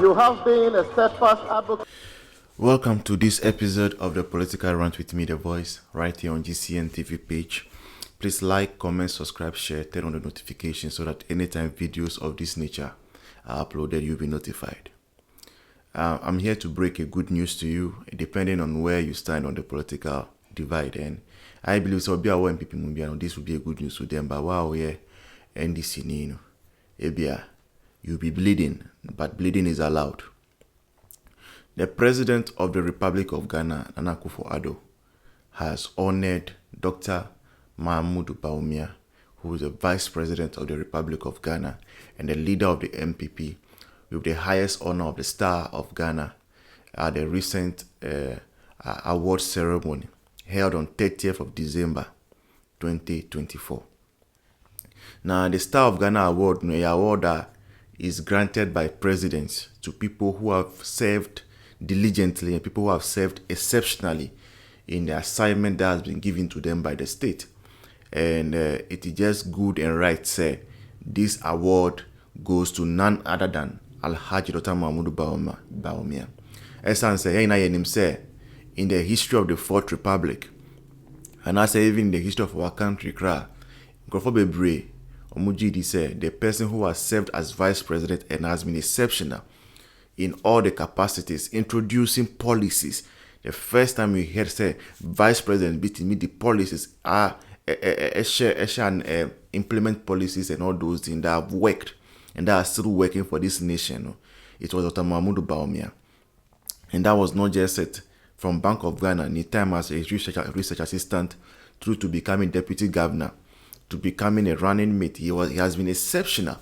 You have been a steadfast advocate. Welcome to this episode of the Political Rant with me, The Voice, right here on GCN TV page. Please like, comment, subscribe, share, turn on the notifications so that anytime videos of this nature are uploaded, you'll be notified. I'm here to break a good news to you, depending on where you stand on the political divide. And I believe so. Be aware people this will be a good news to them. But wow, yeah, NDC, you'll be bleeding, but bleeding is allowed. The President of the Republic of Ghana, Nana Addo, has honored Dr. Bawumia, who is the Vice President of the Republic of Ghana and the leader of the MPP, with the highest honor of the Star of Ghana at the recent award ceremony held on 30th of December 2024. Now, the Star of Ghana award, an award that is granted by presidents to people who have served diligently and people who have served exceptionally in the assignment that has been given to them by the state. And it is just good and right, say, this award goes to none other than Alhaji Dr. Bawumia. As I say, in the history of the Fourth Republic, and I say even in the history of our country, the person who has served as vice president and has been exceptional in all the capacities, introducing policies. The first time we heard say vice president beating me, the policies are implement policies and all those things that have worked and that are still working for this nation. It was Dr. Bawumia. And that was not just it from Bank of Ghana, in time as a research assistant through to becoming deputy governor, to becoming a running mate. He has been exceptional.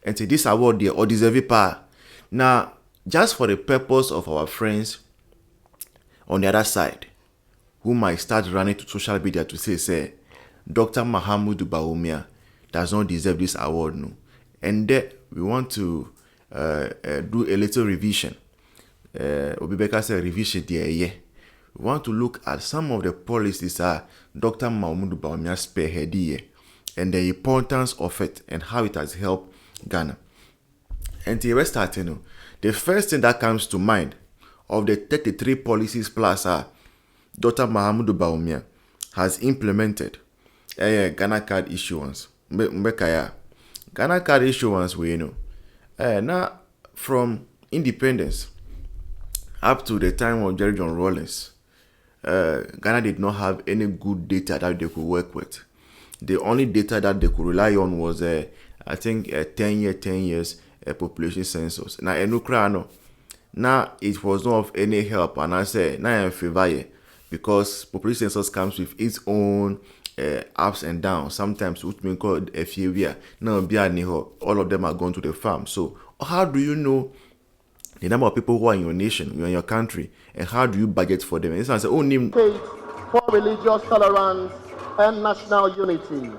And to this award, they all deserve power. Now, just for the purpose of our friends on the other side, who might start running to social media to say, Dr. Bawumia does not deserve this award, no. And then we want to do a little revision. Obibeka said revision there, yeah. We want to look at some of the policies that Dr. Bawumia spearheaded here and the importance of it and how it has helped Ghana. And to start, the first thing that comes to mind of the 33 policies plus Dr. Bawumia has implemented Ghana card issuance. Ghana card issuance, now from independence up to the time of Jerry John Rawlings, Ghana did not have any good data that they could work with. The only data that they could rely on was, I think, 10 years population census. Now, now it was not of any help, and I say now I'm favor because population census comes with its own ups and downs. Sometimes which means called a few years. Now, all of them are going to the farm. So, how do you know the number of people who are in your nation, in your country, and how do you budget for them? And this one say, For religious tolerance and national unity,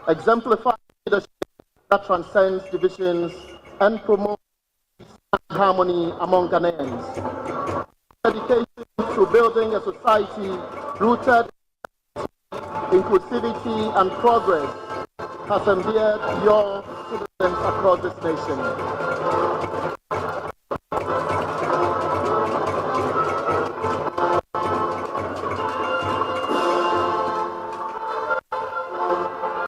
exemplify leadership that transcends divisions and promotes harmony among Ghanaians. Dedication to building a society rooted in inclusivity and progress has endeared your citizens across this nation.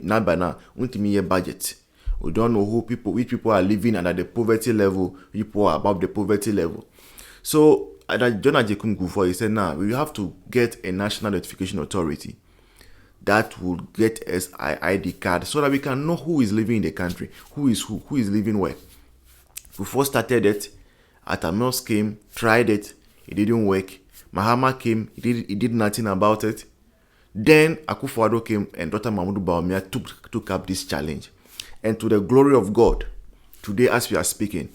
Now by now, we budget. We don't know which people are living under the poverty level, people are above the poverty level. So, John Ajekum Gufo, he said, now we have to get a national notification authority that will get us an ID card so that we can know who is living in the country, who is living where. Before started it, Atamils came, tried it, it didn't work. Mahama came, he did nothing about it. Then Akufo-Addo came and Dr. Bawumia took up this challenge. And to the glory of God, today as we are speaking,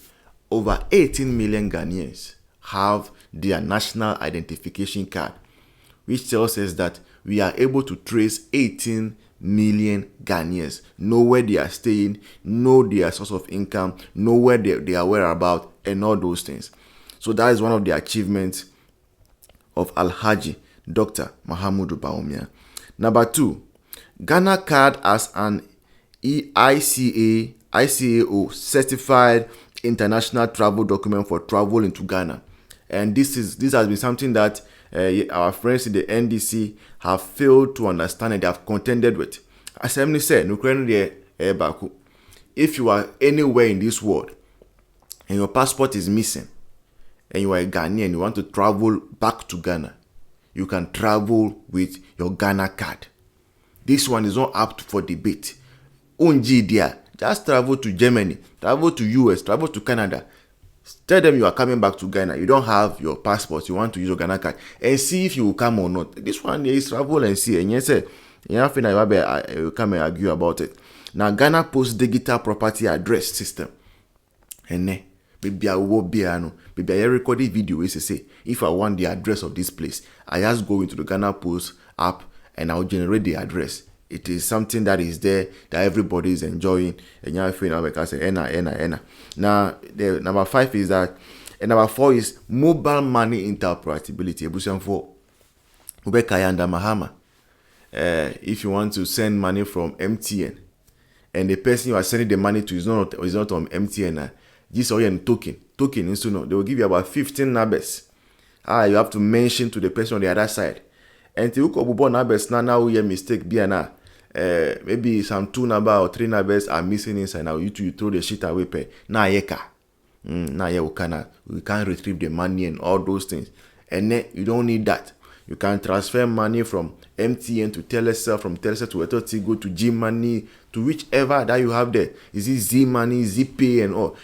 over 18 million Ghanaians have their national identification card, which tells us that we are able to trace 18 million Ghanaians, know where they are staying, know their source of income, know where they are whereabouts, and all those things. So that is one of the achievements of Alhaji Dr. Bawumia. Number 2, Ghana card as an ICAO certified international travel document for travel into Ghana. And this has been something that our friends in the NDC have failed to understand and they have contended with. As Emily said, if you are anywhere in this world and your passport is missing and you are a Ghanaian and you want to travel back to Ghana, you can travel with your Ghana card. This one is not apt for debate. Just travel to Germany, travel to US, travel to Canada. Tell them you are coming back to Ghana. You don't have your passport. You want to use your Ghana card and see if you will come or not. This one is travel and see. And yes, you have to come and argue about it. Now Ghana Post Digital Property Address System. And maybe I will be maybe I record a video where say if I want the address of this place, I just go into the Ghana Post app and I'll generate the address. It is something that is there that everybody is enjoying. And you have to say, Now, the number 5 is that, and number 4 is mobile money interoperability. If you want to send money from MTN, and the person you are sending the money to is not on MTN, this or token, they will give you about 15 numbers. You have to mention to the person on the other side. And to you numbers now you mistake BNA. Maybe some 2 number or 3 numbers are missing inside. Now you throw the shit away. We can't retrieve the money and all those things. And then you don't need that. You can transfer money from MTN to Telecel, from Telecel to Eto'o, go to G Money, to whichever that you have there. Is it Z Money, ZPay, and all?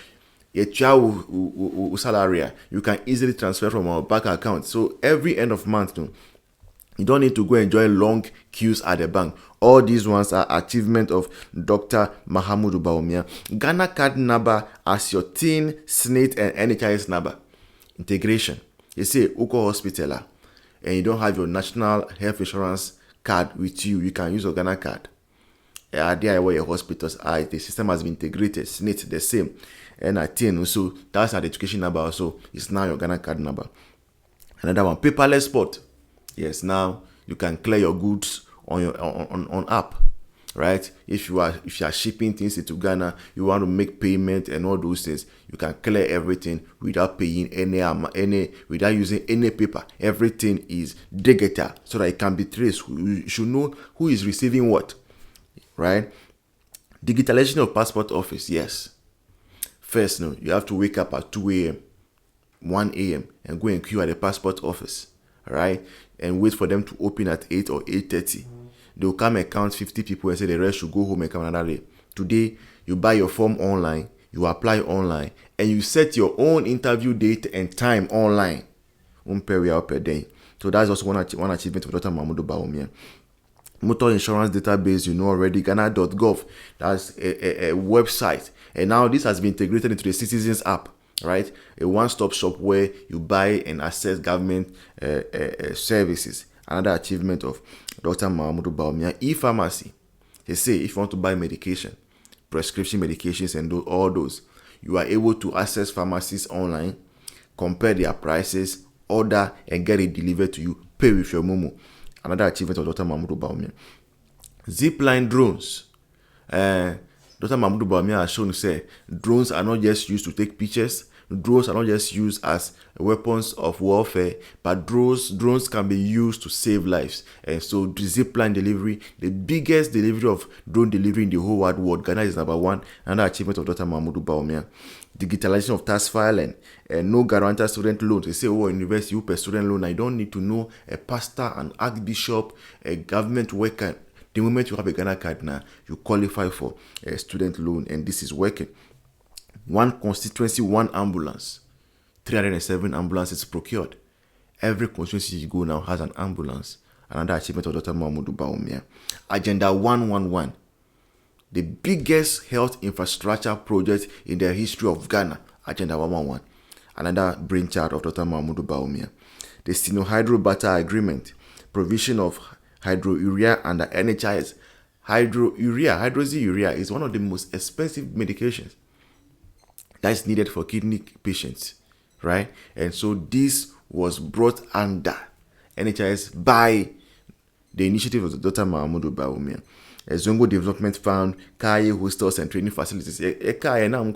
Salary. You can easily transfer from our bank account. So every end of month, you don't need to go enjoy long queues at the bank. All these ones are achievement of Dr. Mahamudu Bawumia. Ghana card number as your TIN, SNIT, and NHIS number. Integration. You say, Uko Hospital, and you don't have your national health insurance card with you, you can use your Ghana card. There where your hospitals are, the system has been integrated, SNIT the same. And I TIN, so that's an education number also. It's now your Ghana card number. Another one, paperless spot. Yes, now you can clear your goods on your on app, right? If you are shipping things into Ghana, you want to make payment and all those things, you can clear everything without paying without using any paper. Everything is digital so that it can be traced. You should know who is receiving what, right? Digitalization of passport office, yes. First, you have to wake up at 2 a.m., 1 a.m. and go and queue at the passport office, right? And wait for them to open at 8 or 8:30. They'll come and count 50 people and say the rest should go home and come another day. Today, you buy your form online, you apply online, and you set your own interview date and time online. Per day. So that's also one achievement of Dr. Mahamudu Bawumia. Motor insurance database, already, Ghana.gov. That's a website. And now this has been integrated into the Citizens app, right? A one-stop shop where you buy and access government services. Another achievement of Dr. Mahamudu Bawumia. E-pharmacy. They say if you want to buy medication, prescription medications and all those, you are able to access pharmacies online, compare their prices, order and get it delivered to you, pay with your Momo. Another achievement of Dr. Mahamudu Bawumia. Zipline drones. Dr. Mahamudu Bawumia has shown say drones are not just used to take pictures. Drones are not just used as weapons of warfare, but drones can be used to save lives. And so the zipline delivery, the biggest delivery of drone delivery in the whole wide world, Ghana is number 1. Another achievement of Dr. Mahamudu Bawumia. Digitalization of tax filing and no guarantor student loans. They say, university, you pay student loan. I don't need to know a pastor, an archbishop, a government worker. The moment you have a Ghana card now, you qualify for a student loan, and this is working. One constituency, one ambulance. 307 ambulances procured. Every constituency you go now has an ambulance. Another achievement of Dr. Mahamudu Bawumia. Agenda 111. The biggest health infrastructure project in the history of Ghana. Agenda 111. Another brainchild of Dr. Mahamudu Bawumia. The Sino-Hydro Barter Agreement. Provision of hydrourea under NHIS. Hydroxyurea is one of the most expensive medications that is needed for kidney patients, right? And so this was brought under NHIS by the initiative of Dr. Mahamudu Bawumia. Zongo Development Fund, Kaye hostels and training facilities. Kaye now I'm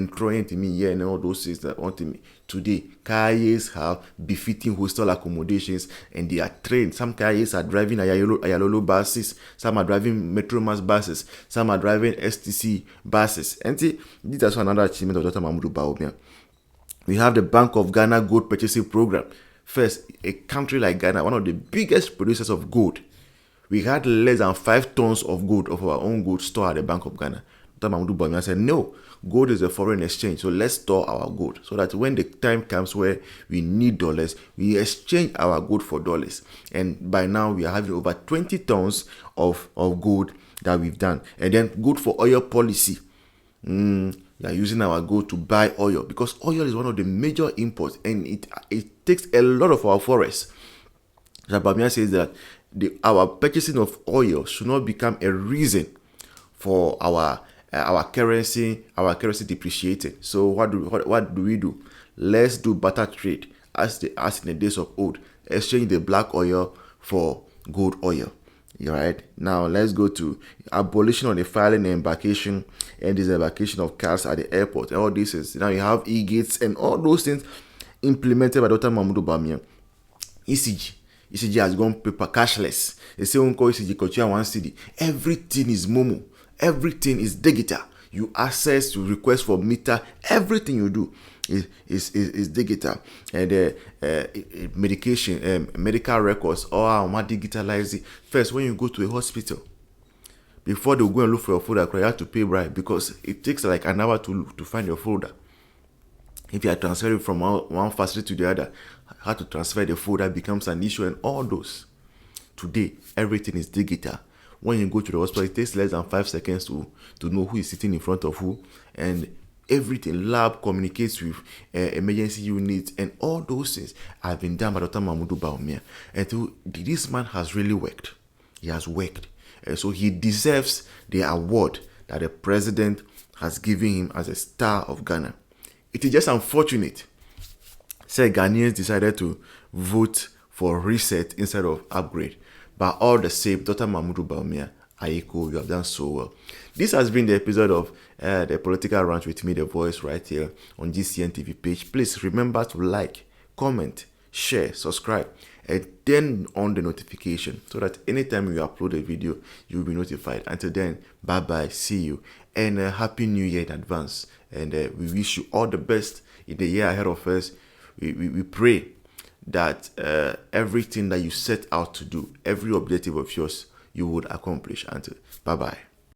trying to me here and all those things that want me today. Kayes have befitting hostel accommodations and they are trained. Some Kayes are driving Ayalolo buses, some are driving Metromas buses, some are driving STC buses. And see, this is also another achievement of Dr. Mahmoud Bawumia. We have the Bank of Ghana Gold Purchasing Program. First, a country like Ghana, one of the biggest producers of gold, we had less than 5 tons of gold of our own gold stored at the Bank of Ghana. Dr. Mahmoud Bawumia said, no, gold is a foreign exchange, so let's store our gold so that when the time comes where we need dollars, we exchange our gold for dollars. And by now, we are having over 20 tons of gold that we've done. And then gold for oil policy. We are using our gold to buy oil because oil is one of the major imports and it takes a lot of our forests. Bawumia says that our purchasing of oil should not become a reason for our currency depreciating. So what do we do? Let's do barter trade as in the days of old. Exchange the black oil for gold oil. All right. Now let's go to abolition of the filing and embarkation and disembarkation of cars at the airport. All this is now you have e-gates and all those things implemented by Dr. Mahmoud Bawumia. ECG has gone paper cashless. They say unko ECG culture one city. Everything is Momo. Everything is digital. You access to request for meter. Everything you do is digital. And medical records all are digitalized. First, when you go to a hospital, before they go and look for your folder, you have to pay bribe because it takes like an hour to find your folder. If you are transferring from one facility to the other, how to transfer the folder becomes an issue, and all those. Today, everything is digital. When you go to the hospital, it takes less than 5 seconds to know who is sitting in front of who, and everything. Lab communicates with emergency units, and all those things have been done by Dr. Mahmoud Bawumia. And so this man has really worked. He has worked, and so he deserves the award that the president has given him as a star of Ghana. It is just unfortunate. Say Ghanaians decided to vote for reset instead of upgrade. But all the same, Dr. Mahmoud Bawumia, Ayeko, you have done so well. This has been the episode of the Political Ranch with me, The Voice, right here on GCN TV page. Please remember to like, comment, share, subscribe, and turn on the notification so that anytime we upload a video, you'll be notified. Until then, bye-bye, see you, and Happy New Year in advance. And we wish you all the best in the year ahead of us. We pray that everything that you set out to do, every objective of yours, you would accomplish. Until bye-bye.